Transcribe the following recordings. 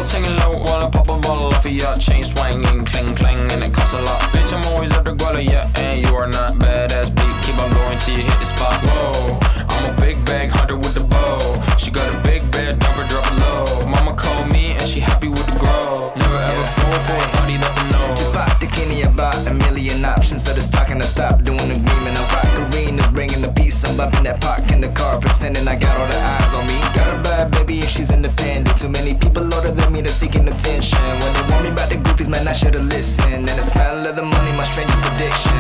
Balls hanging low while I pop a bottle off of ya. Chain swinging, clang clang, and it costs a lot. Bitch, I'm always at the guala, yeah, and you are not badass beat. Keep on going till you hit the spot. Whoa, I'm a big bag hunter with the bow. She got a big bed, never drop it low. Mama called me and she happy with the grow. Never ever fall for a thotty, that's a no. Just bought the Kenny about a million options. So the talking to stop doing agreement. I'm rock arenas, bringing the peace. I'm bumping that park in the car, pretending I got all the eyes on me. Got a bad baby and she's independent. Too many people older than me, they're seeking attention. When they want me about the goofies, man, I should've listened. And the smell of the money, my strangest addiction.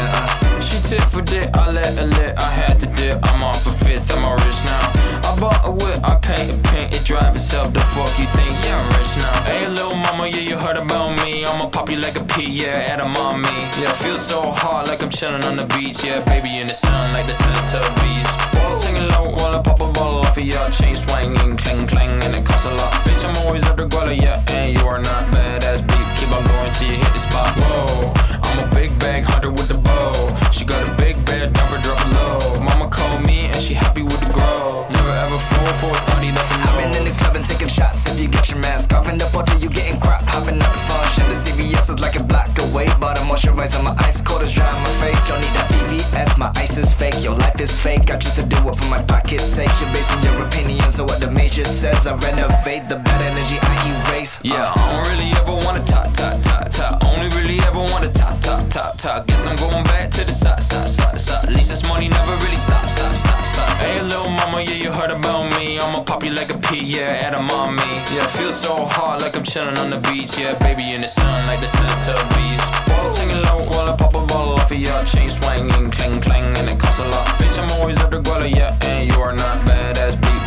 She tit for dick, I let her lit, I had to dip. I'm off a fifth, I'm all rich now. I bought a whip, I paint it drive itself. The fuck you think? Yeah, I'm rich now. Hey, little mama, yeah, you heard about me. I'ma pop you like a pea, yeah, at a mommy. Yeah, feel so hot like I'm chilling on the beach. Yeah, baby in the sun like the Teletubbies. Balls hanging low while I pop a bottle off of ya. Chain swinging, clang clang, and it costs a lot. Bitch, I'm always at the guala, yeah, and you are not badass beat. Keep on going till you hit the spot. Whoa, I'm a big bag hunter with the bow. She got a big bed, never drop it low. Mama called me and she happy with the grow. Never ever fall for a thotty, that's a no. I've been in the club and taking shots. If you get your mask off in the photo, you getting crap. Hopping out the function. The CVS is like a block away. Bought a moisturizer, my ice cold is dry on my face. Don't need that VVS, my ice is fake. Your life is fake. I choose to do it for my pocket's sake. You're basing your opinions on what the major says. I renovate the bad energy I erase. Yeah, I don't really ever wanna top. Only really ever wanna top. Guess I'm going back to the side. At least this money never really stops. Hey, little mama, yeah, you heard about me. I'ma pop you like a pea, yeah, at a mommy. Yeah, feel so hot like I'm chilling on the beach. Yeah, baby in the sun like the Teletubbies. Balls hanging low while I pop a bottle off of ya. Chain swinging, clang clang, and it costs a lot. Bitch, I'm always at the guala, yeah, and you are not badass beat.